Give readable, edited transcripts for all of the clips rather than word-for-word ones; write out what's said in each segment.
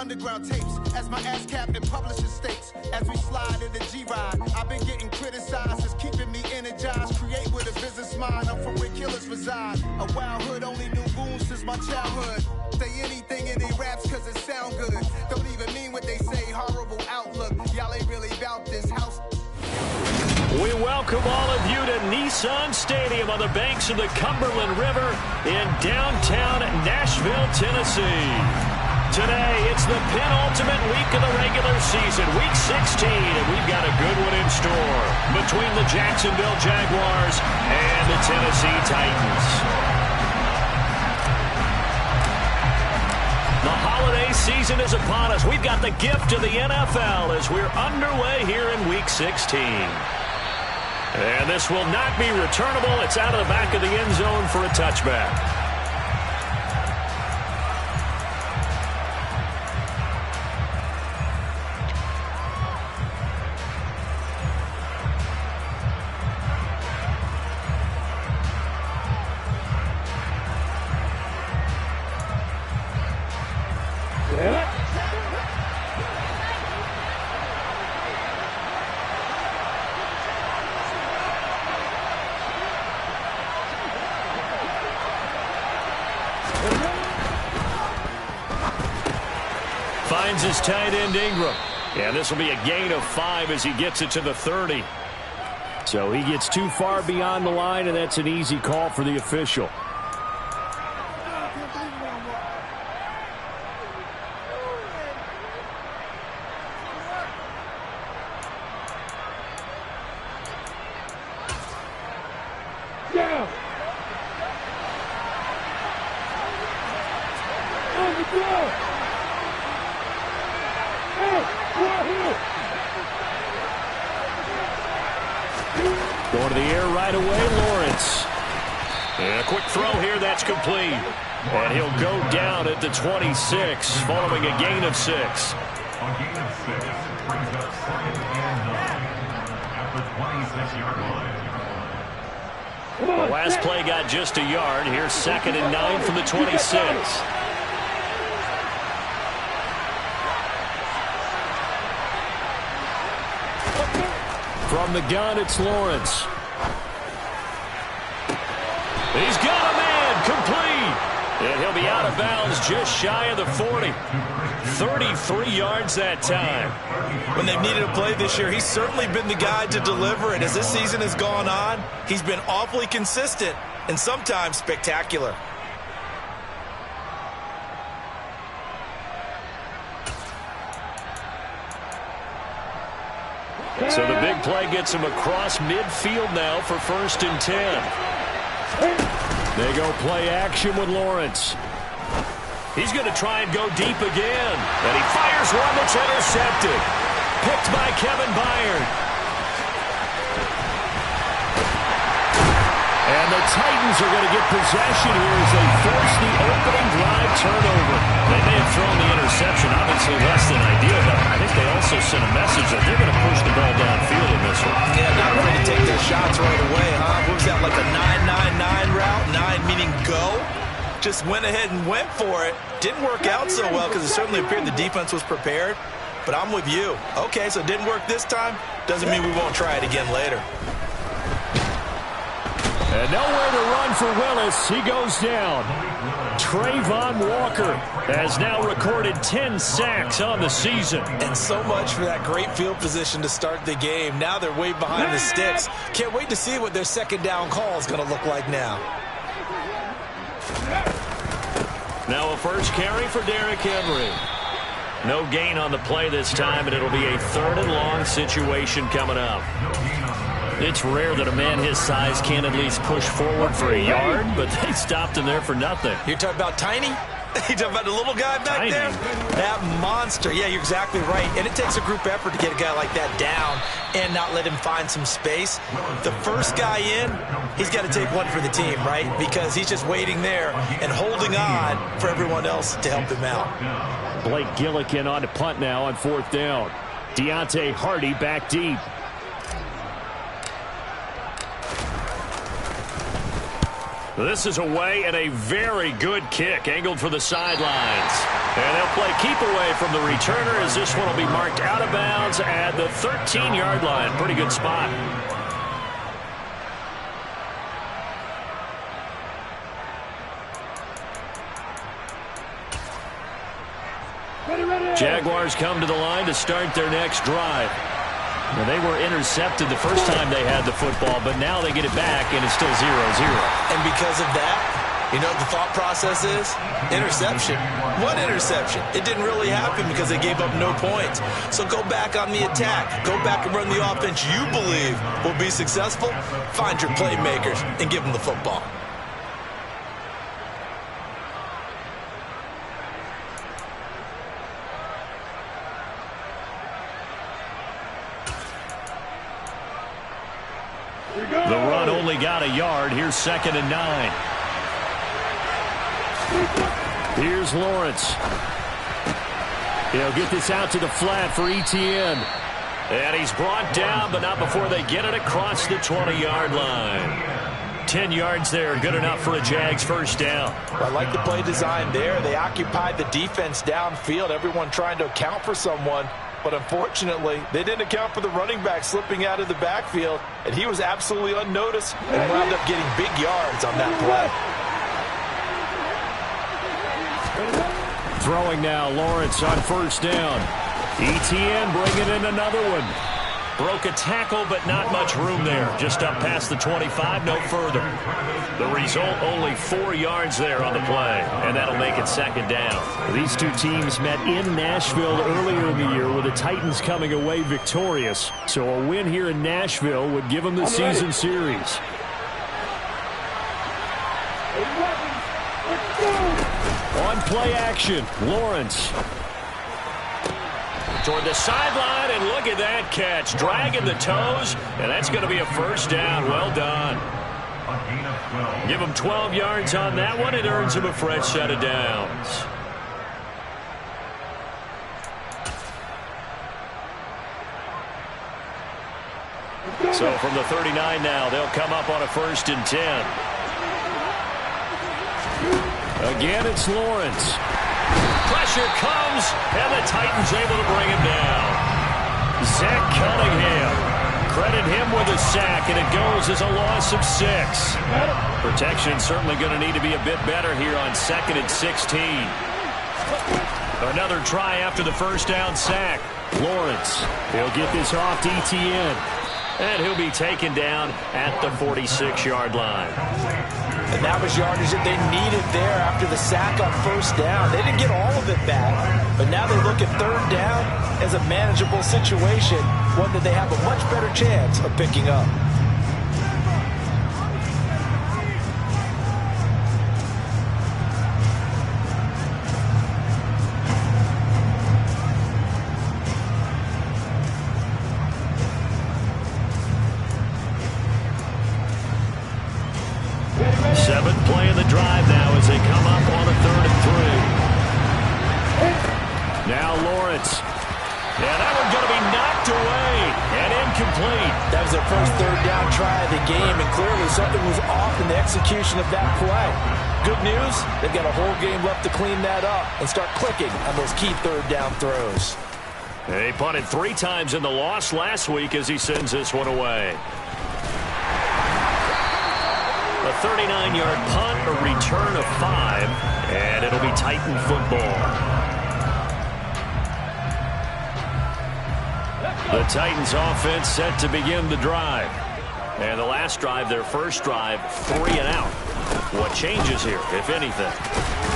underground tapes. As my ass captain publishes states. As we slide in the G-Ride. I've been getting criticized as keeping me energized. Create with a business mind. I'm from where killers reside. A wild hood only knew goons since my childhood. Say anything in they raps cause it sound good. Don't even mean what they say. Horrible outlook. Y'all ain't really about this house. We welcome all of you to Nissan Stadium on the banks of the Cumberland River in downtown Nashville, Tennessee. Today, it's the penultimate week of the regular season, week 16, and we've got a good one in store between the Jacksonville Jaguars and the Tennessee Titans. The holiday season is upon us. We've got the gift of the NFL as we're underway here in week 16. And this will not be returnable. It's out of the back of the end zone for a touchback. Finds his tight end Ingram. And this will be a gain of 5 as he gets it to the 30. So he gets too far beyond the line, and that's an easy call for the official. Going to the air right away, Lawrence. And a quick throw here, that's complete. And he'll go down at the 26, following a gain of 6. A gain of 6 brings up 2nd and 9 at the 26-yard line. The last play got just a yard. Here's 2nd and 9 from the 26. From the gun, it's Lawrence. He's got a man, complete. And he'll be out of bounds just shy of the 40. 33 yards that time. When they've needed a play this year, he's certainly been the guy to deliver it. As this season has gone on, he's been awfully consistent and sometimes spectacular. So the big play gets him across midfield now for 1st and 10. They go play action with Lawrence. He's going to try and go deep again. And he fires one that's intercepted. Picked by Kevin Byard. And the Titans are going to get possession here as they force the opening drive turnover. They may have thrown the interception, obviously less than ideal, but I think they also sent a message that they're going to push the ball downfield in this one. Yeah, not afraid to take their shots right away, huh? What was that, like a 9-9-9 route? 9 meaning go? Just went ahead and went for it. Didn't work out so well because it certainly appeared the defense was prepared. But I'm with you. Okay, so it didn't work this time. Doesn't mean we won't try it again later. And nowhere to run for Willis. He goes down. Trayvon Walker has now recorded 10 sacks on the season. And so much for that great field position to start the game. Now they're way behind the sticks. Can't wait to see what their 2nd down call is going to look like now. Now a first carry for Derrick Henry. No gain on the play this time, and it'll be a 3rd and long situation coming up. It's rare that a man his size can't at least push forward for a yard, but they stopped him there for nothing. You're talking about Tiny? You're talking about the little guy back Tiny. there? That monster. Yeah, you're exactly right. And it takes a group effort to get a guy like that down and not let him find some space. The first guy in, he's got to take one for the team, right? Because he's just waiting there and holding on for everyone else to help him out. Blake Gillikin on to punt now on 4th down. Deontay Hardy back deep. This is away and a very good kick angled for the sidelines. And they'll play keep away from the returner as this one will be marked out of bounds at the 13-yard line. Pretty good spot. Jaguars come to the line to start their next drive. Well, they were intercepted the first time they had the football, but now they get it back, and it's still 0-0. And because of that, you know what the thought process is? Interception. What interception? It didn't really happen because they gave up no points. So go back on the attack. Go back and run the offense you believe will be successful. Find your playmakers and give them the football. The run only got a yard. Here's 2nd and 9. Here's Lawrence. He'll get this out to the flat for Etienne. And he's brought down, but not before they get it across the 20-yard line. 10 yards there, good enough for a Jags first down. I like the play design there. They occupied the defense downfield, everyone trying to account for someone. But unfortunately, they didn't account for the running back slipping out of the backfield, and he was absolutely unnoticed and wound up getting big yards on that play. Throwing now, Lawrence on first down. Etienne bringing in another one. Broke a tackle, but not much room there. Just up past the 25, no further. The result, only 4 yards there on the play, and that'll make it 2nd down. These two teams met in Nashville earlier in the year with the Titans coming away victorious. So a win here in Nashville would give them the season series. On play action, Lawrence. Toward the sideline, and look at that catch. Dragging the toes, and that's going to be a first down. Well done. Give him 12 yards on that one. It earns him a fresh set of downs. So from the 39 now, they'll come up on a 1st and 10. Again, it's Lawrence. Pressure comes, and the Titans able to bring him down. Zach Cunningham. Credit him with a sack, and it goes as a loss of 6. Protection certainly going to need to be a bit better here on 2nd and 16. Another try after the first down sack. Lawrence, he'll get this off to Etienne. And he'll be taken down at the 46-yard line. And that was yardage that they needed there after the sack on first down. They didn't get all of it back, but now they look at 3rd down as a manageable situation, one that they have a much better chance of picking up. Execution of that play. Good news, they've got a whole game left to clean that up and start clicking on those key 3rd down throws. They punted 3 times in the loss last week as he sends this one away. A 39-yard punt, a return of 5, and it'll be Titan football. The Titans offense set to begin the drive. And the last drive, their first drive, 3 and out. What changes here, if anything?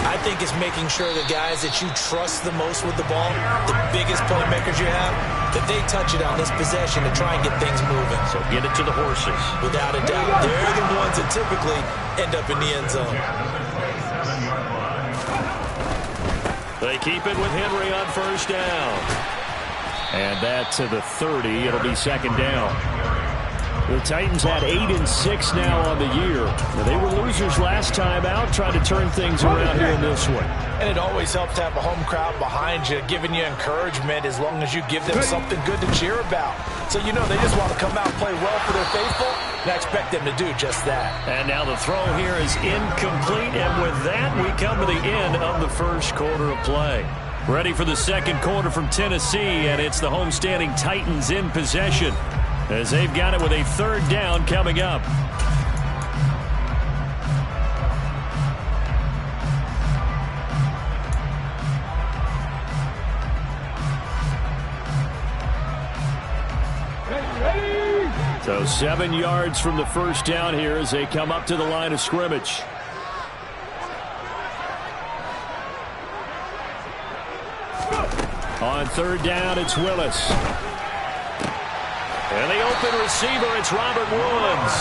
I think it's making sure the guys that you trust the most with the ball, the biggest playmakers you have, that they touch it on this possession to try and get things moving. So get it to the horses. Without a doubt. They're the ones that typically end up in the end zone. They keep it with Henry on first down. And that to the 30. It'll be 2nd down. The Titans had 8 and 6 now on the year. Now, they were losers last time out, trying to turn things around here in this one. And it always helps to have a home crowd behind you, giving you encouragement as long as you give them something good to cheer about. So, you know, they just want to come out and play well for their faithful. and I expect them to do just that. And now the throw here is incomplete, and with that, we come to the end of the first quarter of play. Ready for the second quarter from Tennessee, and it's the homestanding Titans in possession as they've got it with a third down coming up. So 7 yards from the first down here as they come up to the line of scrimmage. On third down, it's Willis. And the open receiver, it's Robert Woods.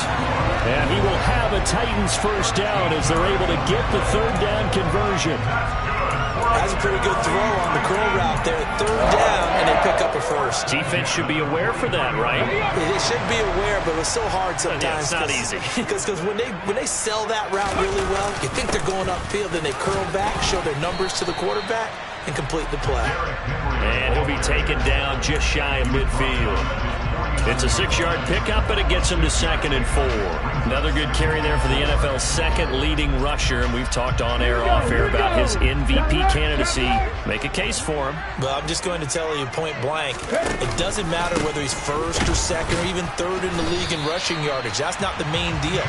And he will have a Titans first down as they're able to get the third down conversion. That's a pretty good throw on the curl route there. Third down, and they pick up a first. Defense should be aware for that, right? They should be aware, but it's so hard sometimes. Yeah, it's not easy. Because when they sell that route really well, you think they're going upfield, then they curl back, show their numbers to the quarterback, and complete the play. And he'll be taken down just shy of midfield. It's a 6-yard pickup, but it gets him to 2nd and 4. Another good carry there for the NFL's second leading rusher, and we've talked on air, off air about his MVP candidacy. Make a case for him. Well, I'm just going to tell you point blank, it doesn't matter whether he's first or second or even third in the league in rushing yardage. That's not the main deal.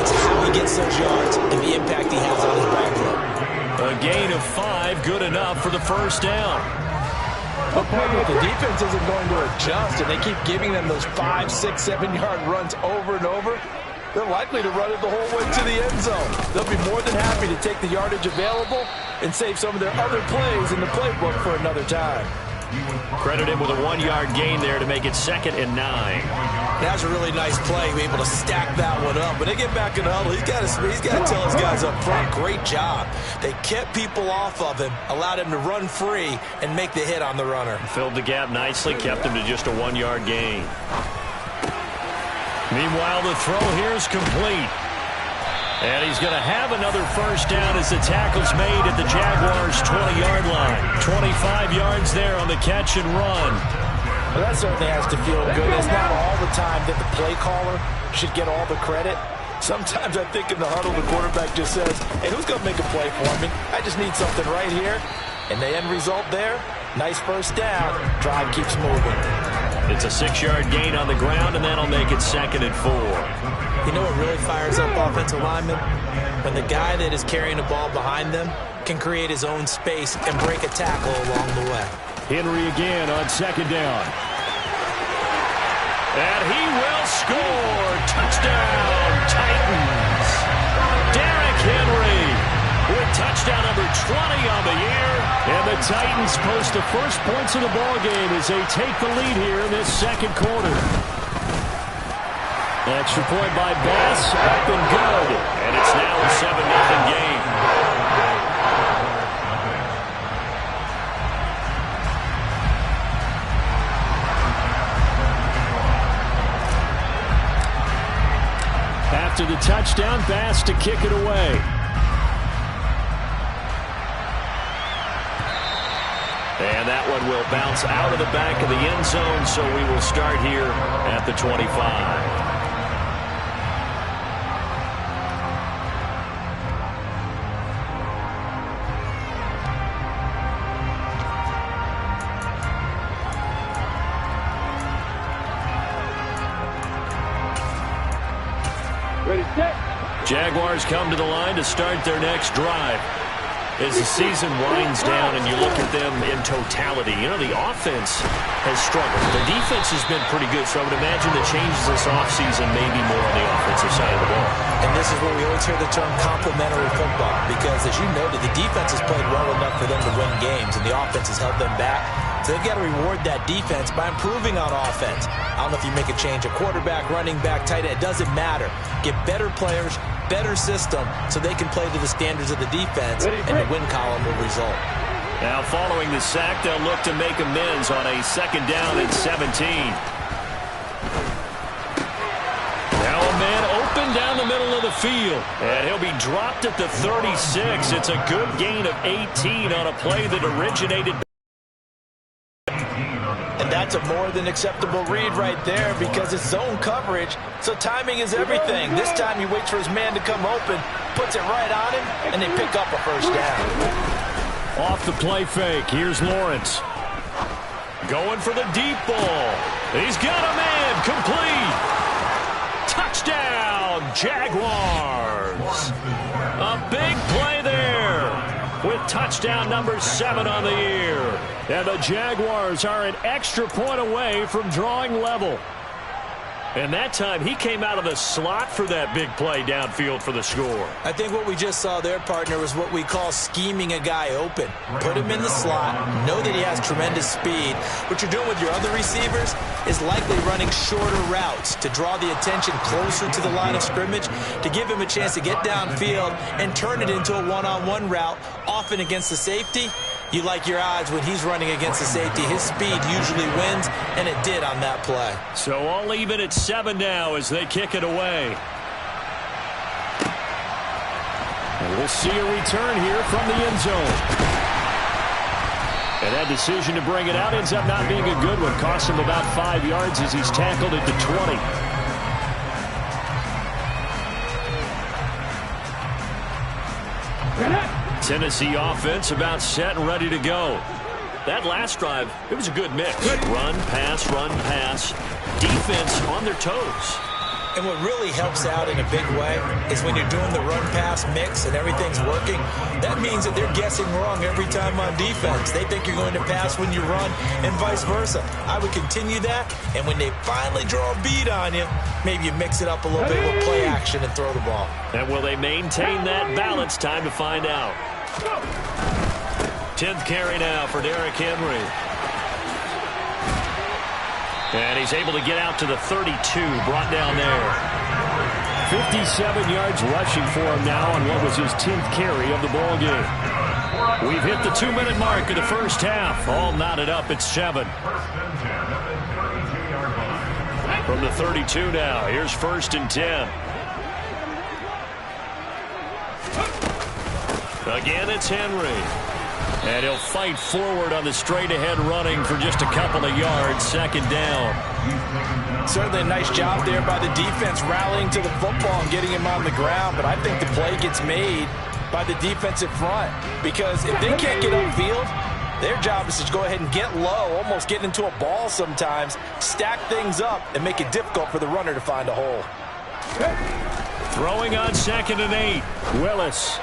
It's how he gets those yards and the impact he has on his backfield. A gain of 5, good enough for the first down. But if the defense isn't going to adjust and they keep giving them those 5, 6, 7-yard runs over and over, they're likely to run it the whole way to the end zone. They'll be more than happy to take the yardage available and save some of their other plays in the playbook for another time. Credit him with a 1-yard gain there to make it 2nd and 9. That's a really nice play, be able to stack that one up. But they get back in the huddle. He's got to tell his guys up front, great job. They kept people off of him, allowed him to run free, and make the hit on the runner. Filled the gap nicely, kept him to just a 1-yard gain. Meanwhile, the throw here is complete. And he's going to have another first down as the tackle's made at the Jaguars' 20-yard line. 25 yards there on the catch and run. Well, that certainly has to feel good. It's not all the time that the play caller should get all the credit. Sometimes I think in the huddle, the quarterback just says, hey, who's going to make a play for me? I just need something right here. And the end result there, nice first down. Drive keeps moving. It's a 6-yard gain on the ground, and that'll make it 2nd and 4. You know what really fires up offensive linemen? When the guy that is carrying the ball behind them can create his own space and break a tackle along the way. Henry again on 2nd down. And he will score. Touchdown, Titans. Derrick Henry with touchdown number 20 on the year. And the Titans post the first points of the ballgame as they take the lead here in this second quarter. Extra point by Bass, up and good. And it's now a 7-0 game. After the touchdown, Bass to kick it away. And that one will bounce out of the back of the end zone, so we will start here at the 25. Jaguars come to the line to start their next drive. As the season winds down and you look at them in totality, you know, the offense has struggled. The defense has been pretty good, so I would imagine the changes this offseason may be more on the offensive side of the ball. And this is where we always hear the term complementary football, because as you noted, the defense has played well enough for them to win games, and the offense has held them back. So they've got to reward that defense by improving on offense. I don't know if you make a change, a quarterback, running back, tight end, it doesn't matter. Get better players, better system, so they can play to the standards of the defense, and the win column will result. Now following the sack, they'll look to make amends on a 2nd down and 17. Now a man open down the middle of the field, and he'll be dropped at the 36. It's a good gain of 18 on a play that originated. And that That's a more than acceptable read right there because it's zone coverage, so timing is everything. This time he waits for his man to come open, puts it right on him, and they pick up a first down. Off the play fake, here's Lawrence. Going for the deep ball. He's got a man, complete. Touchdown, Jaguars. A big play there with touchdown number 7 on the year. And the Jaguars are an extra point away from drawing level. And that time he came out of the slot for that big play downfield for the score. I think what we just saw there, partner, was what we call scheming a guy open. Put him in the slot, know that he has tremendous speed. What you're doing with your other receivers is likely running shorter routes to draw the attention closer to the line of scrimmage, to give him a chance to get downfield and turn it into a one-on-one route, often against the safety. You like your odds when he's running against the safety. His speed usually wins, and it did on that play. So all even at 7 now as they kick it away. And we'll see a return here from the end zone. And that decision to bring it out ends up not being a good one. Costs him about 5 yards as he's tackled at the 20. Tennessee offense about set and ready to go. That last drive, it was a good mix. Run, pass. Defense on their toes. And what really helps out in a big way is when you're doing the run-pass mix and everything's working, that means that they're guessing wrong every time on defense. They think you're going to pass when you run and vice versa. I would continue that, and when they finally draw a bead on you, maybe you mix it up a little bit with play action and throw the ball. And will they maintain that balance? Time to find out. 10th carry now for Derrick Henry. And he's able to get out to the 32, brought down there. 57 yards rushing for him now on what was his 10th carry of the ball game. We've hit the 2-minute mark of the first half. All knotted up at 7. From the 32 now, here's 1st and 10. Again, it's Henry. And he'll fight forward on the straight-ahead running for just a couple of yards. 2nd down. Certainly a nice job there by the defense rallying to the football and getting him on the ground. But I think the play gets made by the defensive front. Because if they can't get upfield, their job is to go ahead and get low, almost get into a ball sometimes, stack things up, and make it difficult for the runner to find a hole. Throwing on 2nd and 8. Willis.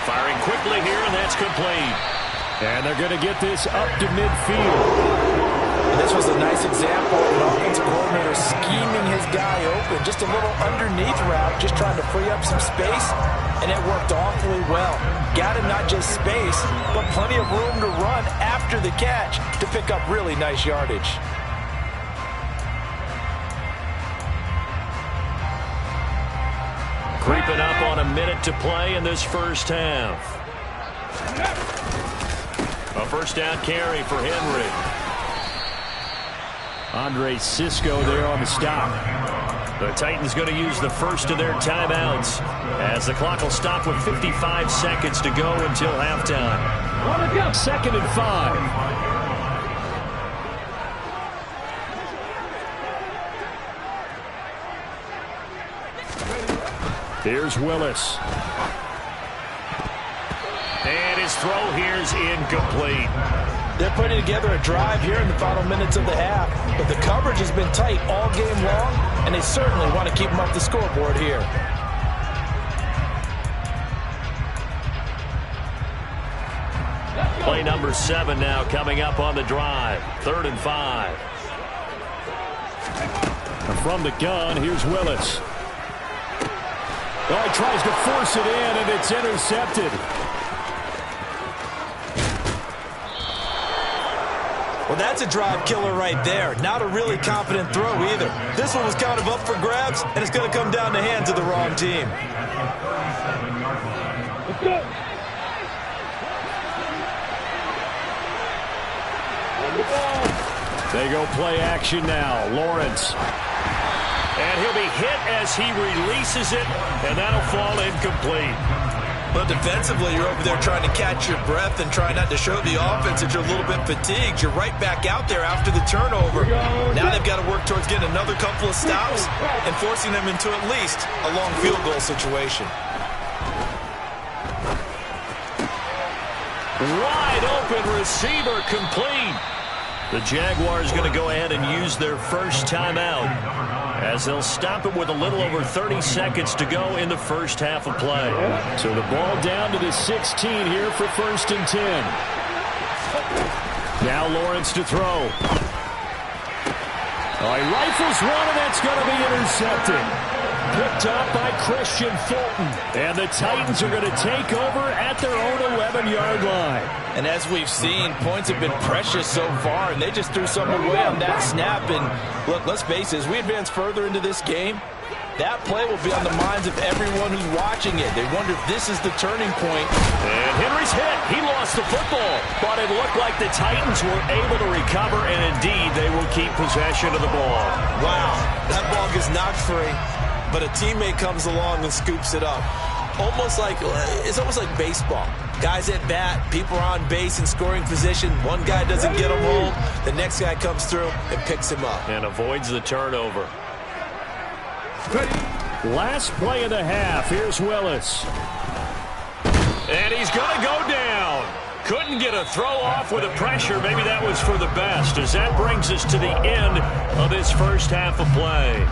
Firing quickly here, and that's complete. And they're going to get this up to midfield. And this was a nice example of an offensive coordinator scheming his guy open. Just a little underneath route, just trying to free up some space, and it worked awfully well. Got him not just space, but plenty of room to run after the catch to pick up really nice yardage. Creeping up on a minute to play in this first half. A first down carry for Henry. Andre Cisco there on the stop. The Titans going to use the first of their timeouts as the clock will stop with 55 seconds to go until halftime. 2nd and 5. Here's Willis. And his throw here's incomplete. They're putting together a drive here in the final minutes of the half, but the coverage has been tight all game long, and they certainly want to keep them off the scoreboard here. Play number 7 now coming up on the drive. 3rd and 5. And from the gun, here's Willis. Oh, he tries to force it in, and it's intercepted. Well, that's a drive killer right there. Not a really confident throw either. This one was kind of up for grabs, and it's going to come down the hands of the wrong team. Let's go. They go play action now. Lawrence. And he'll be hit as he releases it, and that'll fall incomplete. Well, defensively, you're over there trying to catch your breath and trying not to show the offense that you're a little bit fatigued. You're right back out there after the turnover. Now they've got to work towards getting another couple of stops and forcing them into at least a long field goal situation. Wide open receiver complete. The Jaguars going to go ahead and use their first timeout as they'll stop it with a little over 30 seconds to go in the first half of play. So the ball down to the 16 here for 1st and 10. Now Lawrence to throw. Oh, he rifles one, and that's going to be intercepted. Picked up by Christian Fulton. And the Titans are going to take over at their own 11-yard line. And as we've seen, points have been precious so far, and they just threw something away on that snap. And look, let's face it, as we advance further into this game, that play will be on the minds of everyone who's watching it. They wonder if this is the turning point. And Henry's hit. He lost the football. But it looked like the Titans were able to recover, and indeed they will keep possession of the ball. Wow, that ball gets knocked free, but a teammate comes along and scoops it up. It's almost like baseball. Guys at bat, people are on base in scoring position. One guy doesn't get him home. The next guy comes through and picks him up. And avoids the turnover. Last play of the half. Here's Willis. And he's going to go down. Couldn't get a throw off with the pressure. Maybe that was for the best, as that brings us to the end of this first half of play.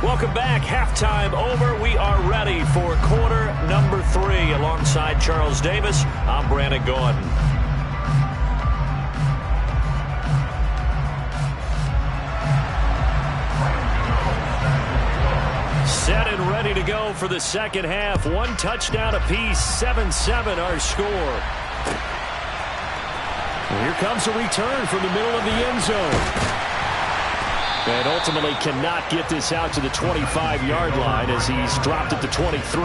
Welcome back. Halftime over. We are ready for quarter number 3. Alongside Charles Davis, I'm Brandon Gordon. Set and ready to go for the second half. 1 touchdown apiece. 7-7 our score. Here comes a return from the middle of the end zone. And ultimately cannot get this out to the 25-yard line as he's dropped at the 23.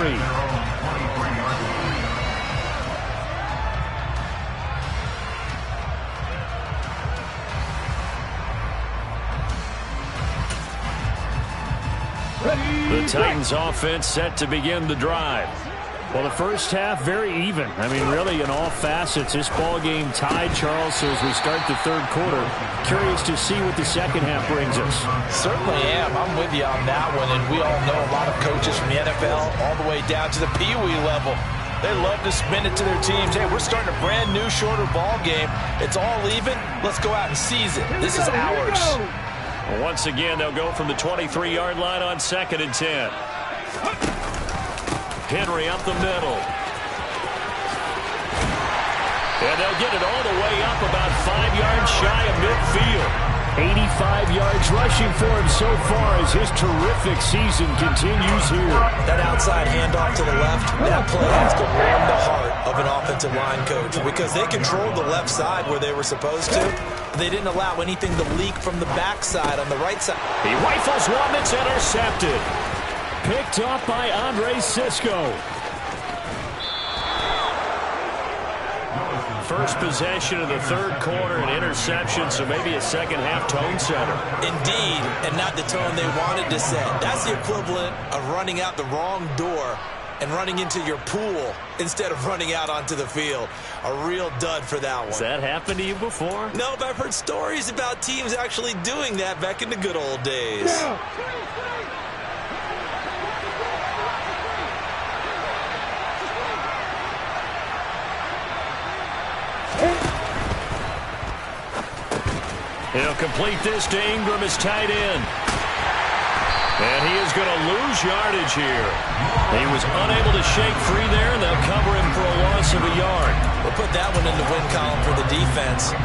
The Titans offense set to begin the drive. Well, the first half, very even. I mean, really, in all facets, this ball game tied, Charles. So as we start the third quarter, curious to see what the second half brings us. Certainly am. I'm with you on that one. And we all know a lot of coaches from the NFL all the way down to the Pee Wee level. They love to spin it to their teams. Hey, we're starting a brand new, shorter ball game. It's all even. Let's go out and seize it. This is ours. Well, once again, they'll go from the 23-yard line on 2nd and 10. Henry up the middle. And they'll get it all the way up about 5 yards shy of midfield. 85 yards rushing for him so far as his terrific season continues here. That outside handoff to the left, that play has to warm the heart of an offensive line coach because they controlled the left side where they were supposed to. They didn't allow anything to leak from the backside on the right side. He rifles one that's intercepted. Picked up by Andre Sisco. First possession of the third quarter, an interception, so maybe a second half tone setter. Indeed, and not the tone they wanted to set. That's the equivalent of running out the wrong door and running into your pool instead of running out onto the field. A real dud for that one. Has that happened to you before? No, but I've heard stories about teams actually doing that back in the good old days. He'll complete this to Ingram as tight end. And he is going to lose yardage here. He was unable to shake free there, and they'll cover him for a loss of a yard. We'll put that one in the win column for the defense.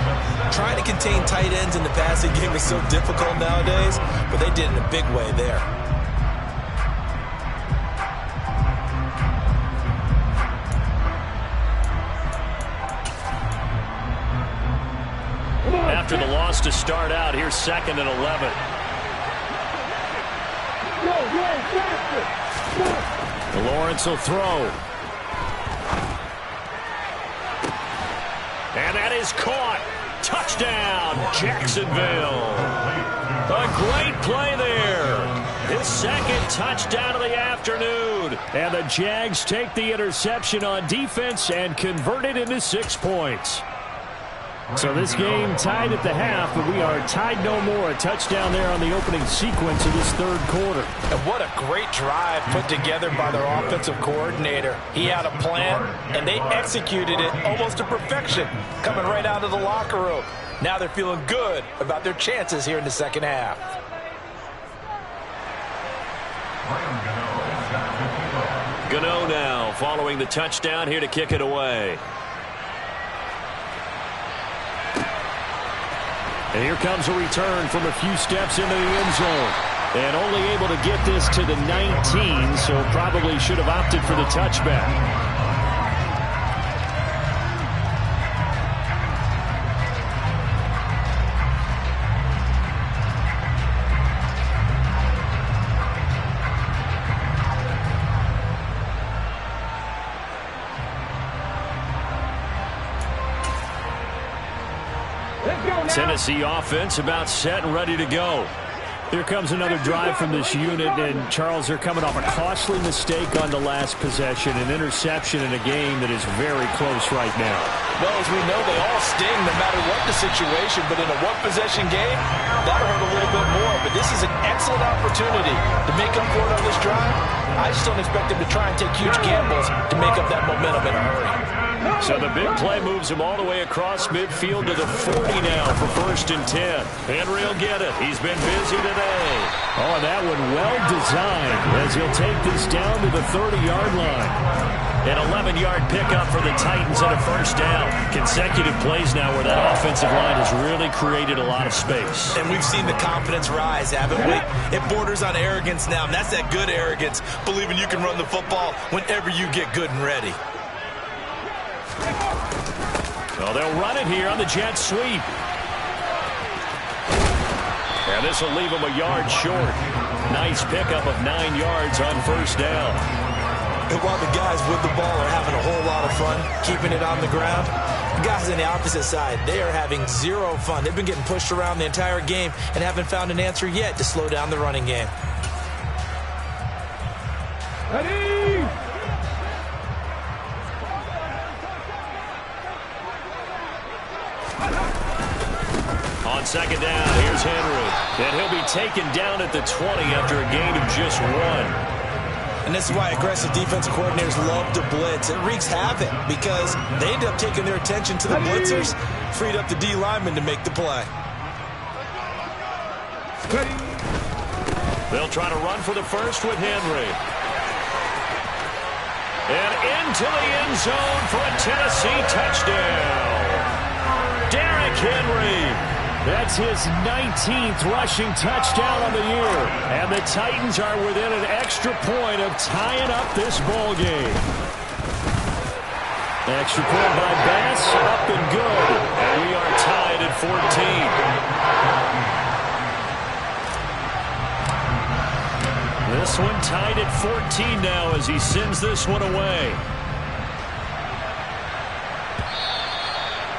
Trying to contain tight ends in the passing game is so difficult nowadays, but they did it in a big way there. After the loss to start out, here's 2nd and 11. Lawrence will throw. And that is caught. Touchdown, Jacksonville. A great play there. His second touchdown of the afternoon. And the Jags take the interception on defense and convert it into 6 points. So this game tied at the half, but we are tied no more. A touchdown there on the opening sequence of this third quarter. And what a great drive put together by their offensive coordinator. He had a plan, and they executed it almost to perfection, coming right out of the locker room. Now they're feeling good about their chances here in the second half. Gano now following the touchdown here to kick it away. And here comes a return from a few steps into the end zone. And only able to get this to the 19, so probably should have opted for the touchback. Tennessee offense about set and ready to go. Here comes another drive from this unit, and Charles, they're coming off a costly mistake on the last possession, an interception in a game that is very close right now. Well, as we know, they all sting no matter what the situation, but in a one-possession game, that'll hurt a little bit more. But this is an excellent opportunity to make up for it on this drive. I just don't expect them to try and take huge gambles to make up that momentum in a hurry. So the big play moves him all the way across midfield to the 40 now for 1st and 10. Henry will get it. He's been busy today. Oh, and that one well designed as he'll take this down to the 30-yard line. An 11-yard pickup for the Titans and a 1st down. Consecutive plays now where that offensive line has really created a lot of space. And we've seen the confidence rise, haven't we? It borders on arrogance now, and that's that good arrogance, believing you can run the football whenever you get good and ready. Well, they'll run it here on the jet sweep. And this will leave them a yard short. Nice pickup of 9 yards on 1st down. And while the guys with the ball are having a whole lot of fun keeping it on the ground, the guys on the opposite side, they are having zero fun. They've been getting pushed around the entire game and haven't found an answer yet to slow down the running game. Ready? On 2nd down, here's Henry. And he'll be taken down at the 20 after a gain of just 1. And this is why aggressive defensive coordinators love to blitz. It wreaks havoc because they end up taking their attention to the blitzers, freed up the D lineman to make the play. They'll try to run for the 1st with Henry. And into the end zone for a Tennessee touchdown. Derrick Henry. That's his 19th rushing touchdown on the year. And the Titans are within an extra point of tying up this ball game. Extra point by Bass, up and good. And we are tied at 14. This one tied at 14 now as he sends this one away.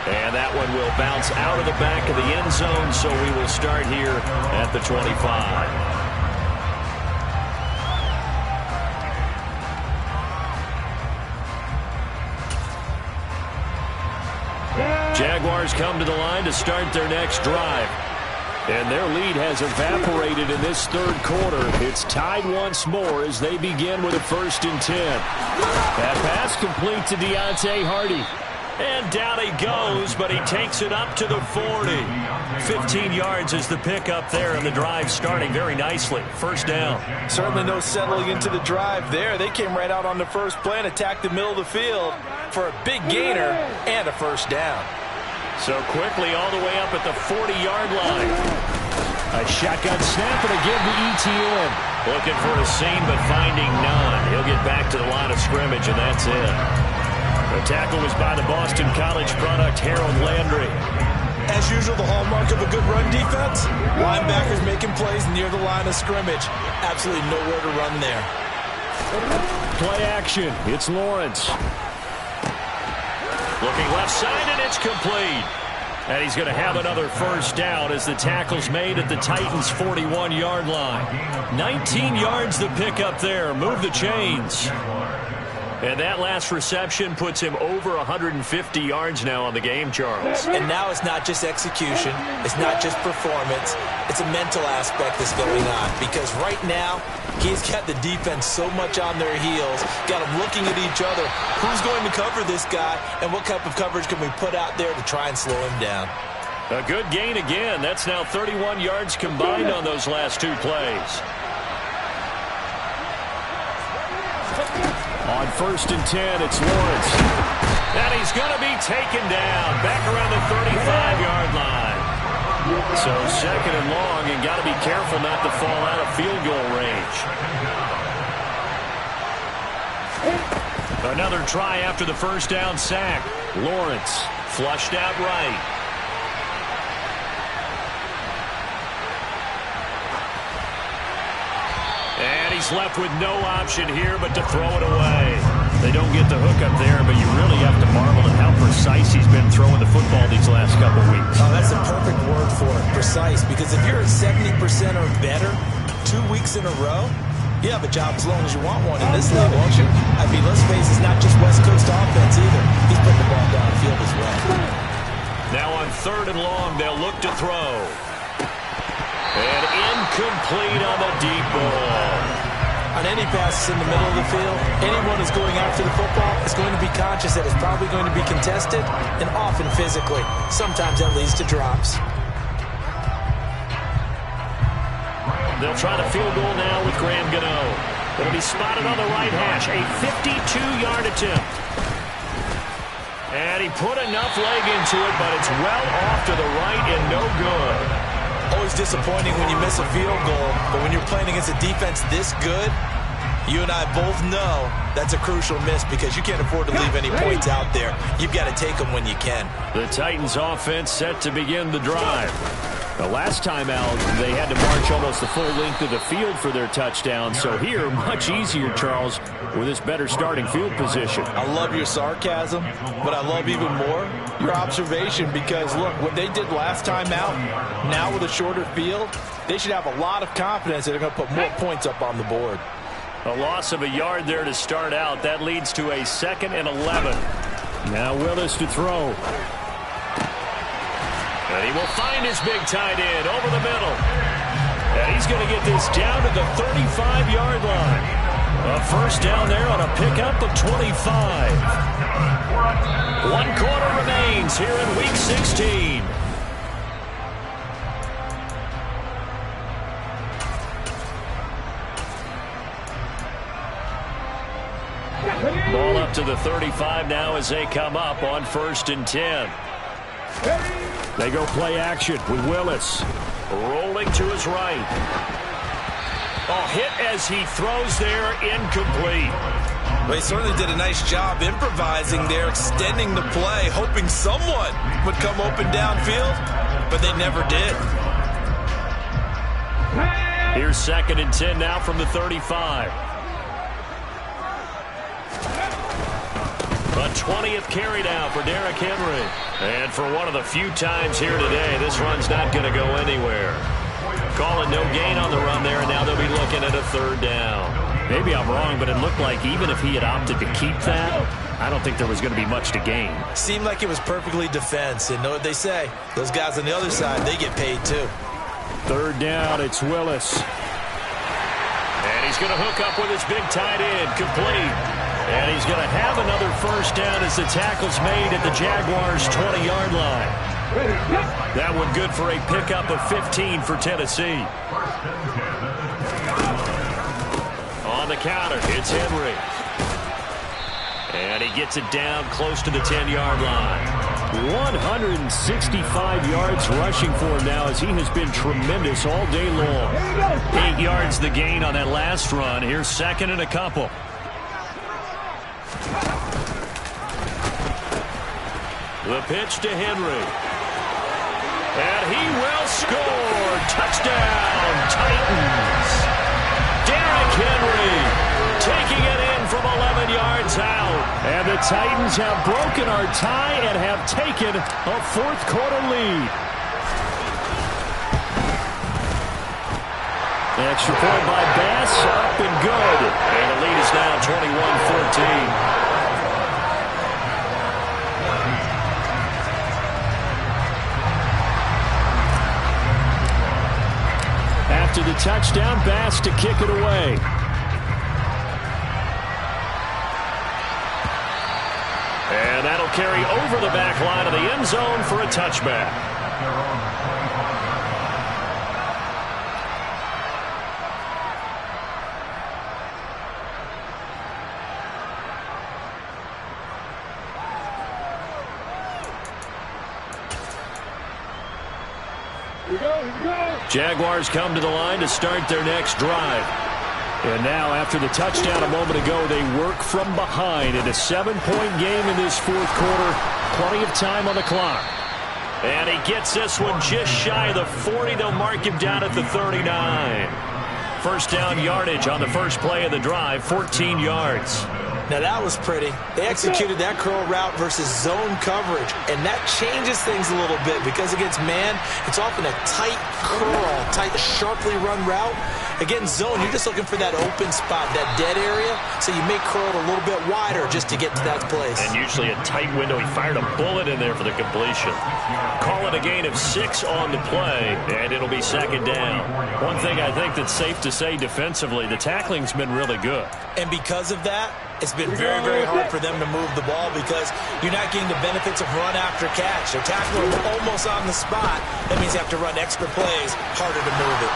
And that one will bounce out of the back of the end zone, so we will start here at the 25. Jaguars come to the line to start their next drive. And their lead has evaporated in this third quarter. It's tied once more as they begin with a 1st and 10. That pass complete to Deontay Hardy. And down he goes, but he takes it up to the 40. 15 yards is the pickup there, and the drive starting very nicely. 1st down. Certainly no settling into the drive there. They came right out on the first play and attacked the middle of the field for a big gainer and a 1st down. So quickly all the way up at the 40-yard line. A shotgun snap and a give to ETN. Looking for a seam, but finding none. He'll get back to the line of scrimmage, and that's it. The tackle was by the Boston College product, Harold Landry. As usual, the hallmark of a good run defense, linebackers making plays near the line of scrimmage. Absolutely nowhere to run there. Play action. It's Lawrence. Looking left side, and it's complete. And he's going to have another first down as the tackle's made at the Titans' 41-yard line. 19 yards the pickup there. Move the chains. And that last reception puts him over 150 yards now on the game, Charles. And now it's not just execution. It's not just performance. It's a mental aspect that's going on. Because right now, he's got the defense so much on their heels, got them looking at each other. Who's going to cover this guy, and what type of coverage can we put out there to try and slow him down? A good gain again. That's now 31 yards combined on those last two plays. On 1st and 10, it's Lawrence. And he's going to be taken down back around the 35-yard line. So 2nd and long, and got to be careful not to fall out of field goal range. Another try after the first down sack. Lawrence flushed out right. And he's left with no option here but to throw it away. They don't get the hook up there, but you really have to marvel at how precise he's been throwing the football these last couple weeks. Oh, that's a perfect word for it, precise. Because if you're at 70% or better 2 weeks in a row, you have a job as long as you want one in this league, won't you? I mean, let's face it, it's not just West Coast offense either. He's putting the ball downfield as well. Now on 3rd and long, they'll look to throw. And incomplete on the deep ball. On any passes in the middle of the field, anyone who's going after the football is going to be conscious that it's probably going to be contested, and often physically. Sometimes that leads to drops. They'll try the field goal now with Graham Gano. It'll be spotted on the right hash. A 52-yard attempt. And he put enough leg into it, but it's well off to the right and no good. Always disappointing when you miss a field goal, but when you're playing against a defense this good, you and I both know that's a crucial miss because you can't afford to leave any points out there. You've got to take them when you can. The Titans offense set to begin the drive. The last time out, they had to march almost the full length of the field for their touchdown. So here, much easier, Charles, with this better starting field position. I love your sarcasm, but I love even more your observation because, look, what they did last time out, now with a shorter field, they should have a lot of confidence that they're going to put more points up on the board. A loss of a yard there to start out. That leads to a 2nd and 11. Now Willis to throw. And he will find his big tight end over the middle. And he's going to get this down to the 35-yard line. A first down there on a pickup of 25. 1 quarter remains here in Week 16. Ball up to the 35 now as they come up on 1st and 10. They go play action with Willis. Rolling to his right. Oh, hit as he throws there, incomplete. Well, he certainly did a nice job improvising there, extending the play, hoping someone would come open downfield, but they never did. Here's 2nd and 10 now from the 35. A 20th carry now for Derrick Henry. And for one of the few times here today, this run's not going to go anywhere. Calling no gain on the run there, and now they'll be looking at a 3rd down. Maybe I'm wrong, but it looked like even if he had opted to keep that, I don't think there was going to be much to gain. Seemed like it was perfectly defense, and know what they say. Those guys on the other side, they get paid too. 3rd down, it's Willis. And he's going to hook up with his big tight end, complete. And he's going to have another first down as the tackle's made at the Jaguars' 20-yard line. That one good for a pickup of 15 for Tennessee. On the counter, it's Henry. And he gets it down close to the 10-yard line. 165 yards rushing for him now as he has been tremendous all day long. 8 yards the gain on that last run. Here's 2nd and a couple. The pitch to Henry. And he will score. Touchdown, Titans. Derrick Henry taking it in from 11 yards out. And the Titans have broken our tie and have taken a fourth quarter lead. Extra point by Bass, up and good. And the lead is now 21-14. After the touchdown, Bass to kick it away. And that'll carry over the back line of the end zone for a touchback. Jaguars come to the line to start their next drive. And now, after the touchdown a moment ago, they work from behind in a 7-point game in this fourth quarter. Plenty of time on the clock. And he gets this one just shy of the 40. They'll mark him down at the 39. First down yardage on the first play of the drive, 14 yards. Now that was pretty. They executed that curl route versus zone coverage, and that changes things a little bit because against man, it's often a tight curl, tight, sharply run route. Against zone, you're just looking for that open spot, that dead area, so you may curl it a little bit wider just to get to that place. And usually a tight window. He fired a bullet in there for the completion. Call it a gain of 6 on the play, and it'll be second down. One thing I think that's safe to say defensively, the tackling's been really good. And because of that, it's been very, very hard for them to move the ball because you're not getting the benefits of run after catch. They're tackling almost on the spot. That means you have to run extra plays, harder to move it.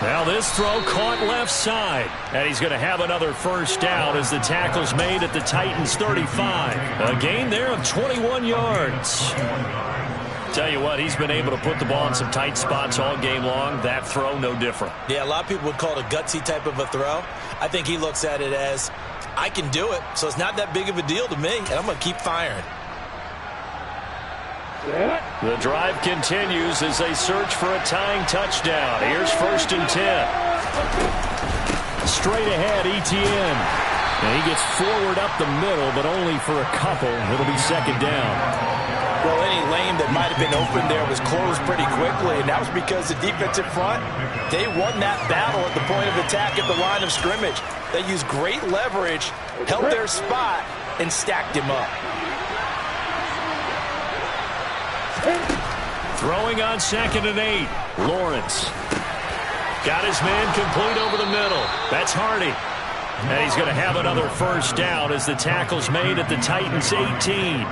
Now this throw caught left side. And he's going to have another first down as the tackle's made at the Titans' 35. A gain there of 21 yards. Tell you what, he's been able to put the ball in some tight spots all game long. That throw, no different. Yeah, a lot of people would call it a gutsy type of a throw. I think he looks at it as, I can do it, so it's not that big of a deal to me, and I'm going to keep firing. The drive continues as they search for a tying touchdown. Here's first and 10. Straight ahead, Etienne. And he gets forward up the middle, but only for a couple. It'll be second down. Well, any lane that might have been open there was closed pretty quickly, and that was because the defensive front, they won that battle at the point of attack at the line of scrimmage. They used great leverage, held their spot, and stacked him up. Throwing on second and 8. Lawrence. Got his man complete over the middle. That's Hardy. And he's going to have another first down as the tackle's made at the Titans' 18.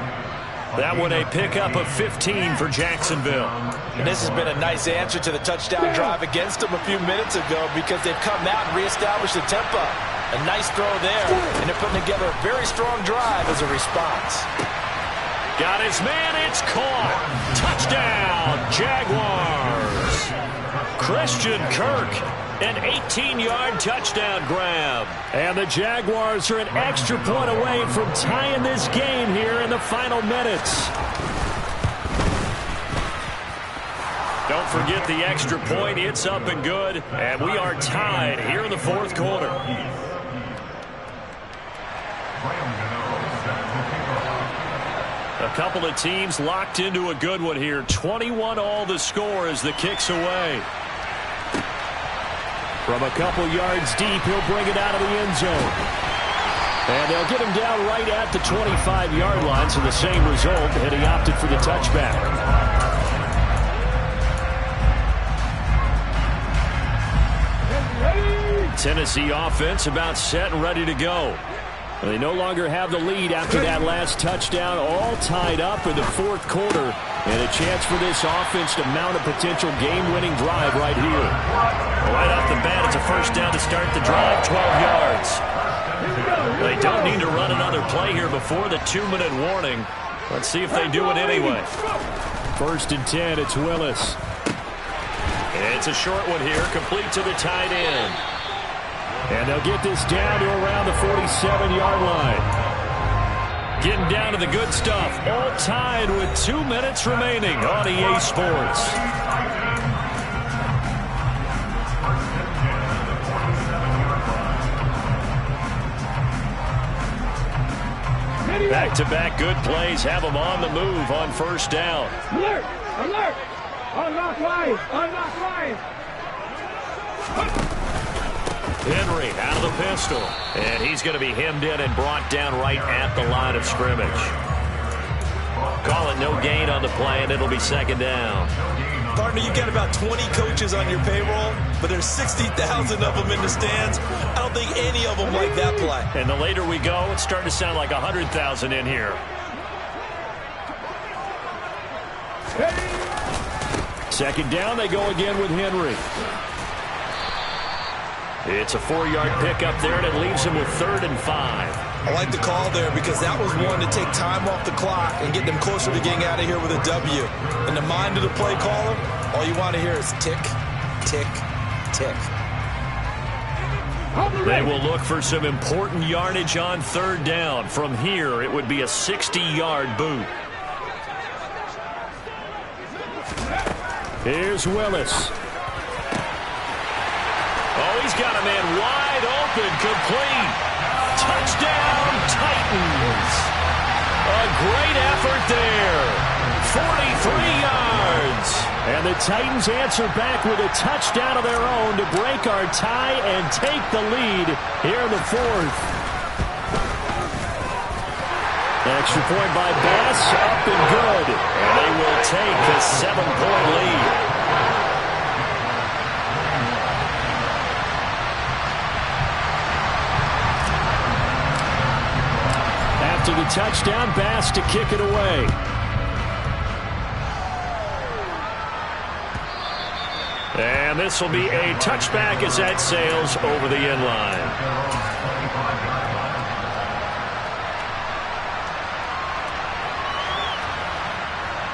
That one a pickup of 15 for Jacksonville. And this has been a nice answer to the touchdown drive against them a few minutes ago because they've come out and reestablished the tempo. A nice throw there, and they're putting together a very strong drive as a response. Got his man, it's caught. Touchdown, Jaguars. Christian Kirk, an 18-yard touchdown grab. And the Jaguars are an extra point away from tying this game here in the final minutes. Don't forget the extra point. It's up and good. And we are tied here in the fourth quarter. A couple of teams locked into a good one here. 21 all the score as the kick's away. From a couple yards deep, he'll bring it out of the end zone. And they'll get him down right at the 25-yard line, so the same result, and he opted for the touchback. Tennessee offense about set and ready to go. They no longer have the lead after that last touchdown, all tied up in the fourth quarter. And a chance for this offense to mount a potential game-winning drive right here. Right off the bat, it's a first down to start the drive, 12 yards. They don't need to run another play here before the 2-minute warning. Let's see if they do it anyway. First and 10, it's Willis. It's a short one here, complete to the tight end. And they'll get this down to around the 47-yard line. Getting down to the good stuff. All tied with 2 minutes remaining on EA Sports. Back-to-back good plays have them on the move on first down. Alert! Alert! Unlock line! Unlock line! Henry out of the pistol. And he's going to be hemmed in and brought down right at the line of scrimmage. Call it no gain on the play, and it'll be second down. Partner, you got about 20 coaches on your payroll, but there's 60,000 of them in the stands. I don't think any of them like that play. And the later we go, it's starting to sound like 100,000 in here. Second down, they go again with Henry. It's a 4-yard pickup there, and it leaves him with 3rd and 5. I like the call there because that was one to take time off the clock and get them closer to getting out of here with a W. In the mind of the play caller, all you want to hear is tick, tick, tick. They will look for some important yardage on 3rd down. From here, it would be a 60-yard boot. Here's Willis. Oh, he's got a man wide open, complete. Touchdown, Titans. A great effort there. 43 yards. And the Titans answer back with a touchdown of their own to break our tie and take the lead here in the 4th. Extra point by Bass, up and good. And they will take a 7-point lead. To the touchdown, Bass to kick it away. And this will be a touchback as that sails over the end line.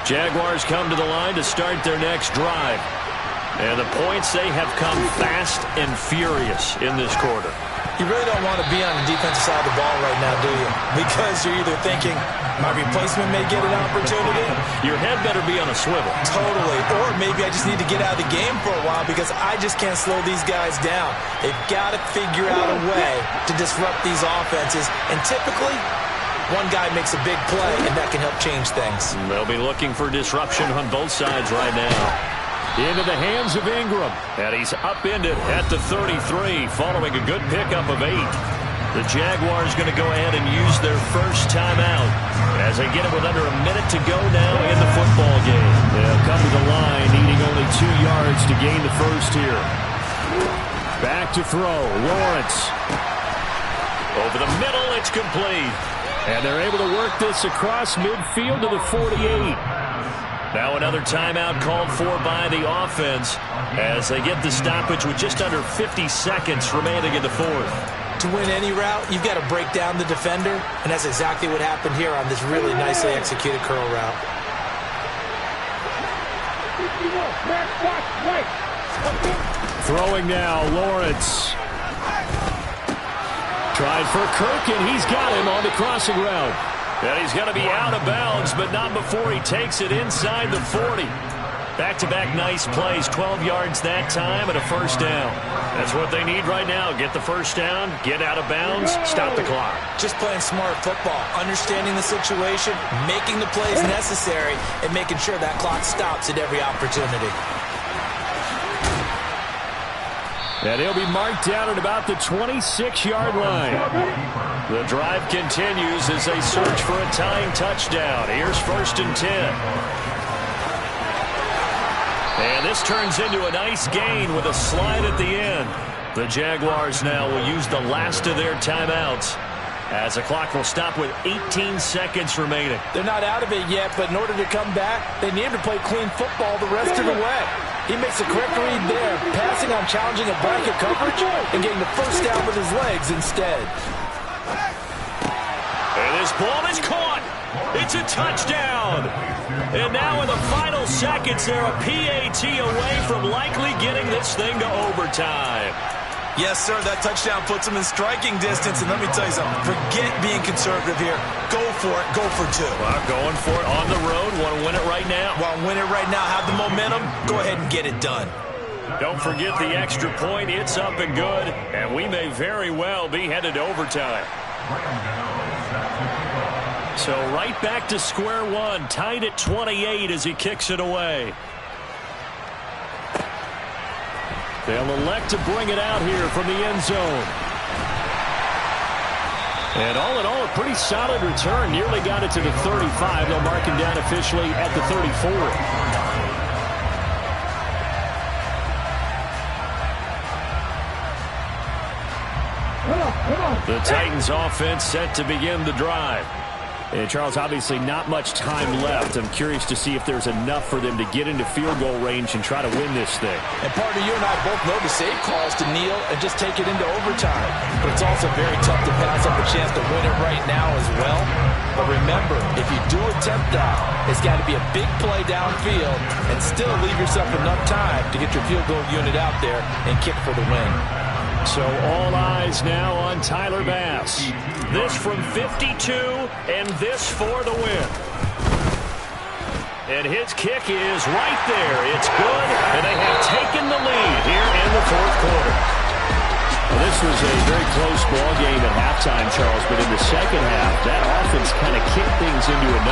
Jaguars come to the line to start their next drive. And the points, they have come fast and furious in this quarter. You really don't want to be on the defensive side of the ball right now, do you? Because you're either thinking, my replacement may get an opportunity. Your head better be on a swivel. Totally. Or maybe I just need to get out of the game for a while because I just can't slow these guys down. They've got to figure out a way to disrupt these offenses. And typically, one guy makes a big play, and that can help change things. They'll be looking for disruption on both sides right now. Into the hands of Ingram. And he's upended at the 33, following a good pickup of 8. The Jaguars going to go ahead and use their first timeout as they get it with under a minute to go now in the football game. They'll come to the line, needing only 2 yards to gain the first here. Back to throw. Lawrence. Over the middle, it's complete. And they're able to work this across midfield to the 48. Now another timeout called for by the offense as they get the stoppage with just under 50 seconds remaining in the 4th. To win any route, you've got to break down the defender, and that's exactly what happened here on this really nicely executed curl route. Throwing now, Lawrence. Tried for Kirk, and he's got him on the crossing route. And he's going to be out of bounds, but not before he takes it inside the 40. Back-to-back nice plays, 12 yards that time and a first down. That's what they need right now. Get the first down, get out of bounds, stop the clock. Just playing smart football, understanding the situation, making the plays necessary, and making sure that clock stops at every opportunity. And he'll be marked down at about the 26-yard line. The drive continues as they search for a tying touchdown. Here's 1st and 10. And this turns into a nice gain with a slide at the end. The Jaguars now will use the last of their timeouts as the clock will stop with 18 seconds remaining. They're not out of it yet, but in order to come back, they need to play clean football the rest of the way. He makes the correct read there, passing on challenging a blanket coverage and getting the first down with his legs instead. And this ball is caught. It's a touchdown. And now in the final seconds, they're a PAT away from likely getting this thing to overtime. Yes, sir. That touchdown puts them in striking distance. And let me tell you something. Forget being conservative here. Go for it. Go for two. Well, going for it on the road. Want to win it right now. Want to win it right now. Have the momentum. Go ahead and get it done. Don't forget the extra point. It's up and good. And we may very well be headed to overtime. So right back to square one. Tied at 28 as he kicks it away. They'll elect to bring it out here from the end zone. And all in all, a pretty solid return. Nearly got it to the 35. They'll mark him down officially at the 34. The Titans offense set to begin the drive. And Charles, obviously not much time left. I'm curious to see if there's enough for them to get into field goal range and try to win this thing. And partner, you and I both know the save calls to kneel and just take it into overtime. But it's also very tough to pass up a chance to win it right now as well. But remember, if you do attempt that, it's got to be a big play downfield and still leave yourself enough time to get your field goal unit out there and kick for the win. So all eyes now on Tyler Bass. This from 52 and this for the win. And his kick is right there. It's good, and they have taken the lead here in the fourth quarter. Well, this was a very close ball game at halftime, Charles, but in the second half, that offense kind of kicked things into another.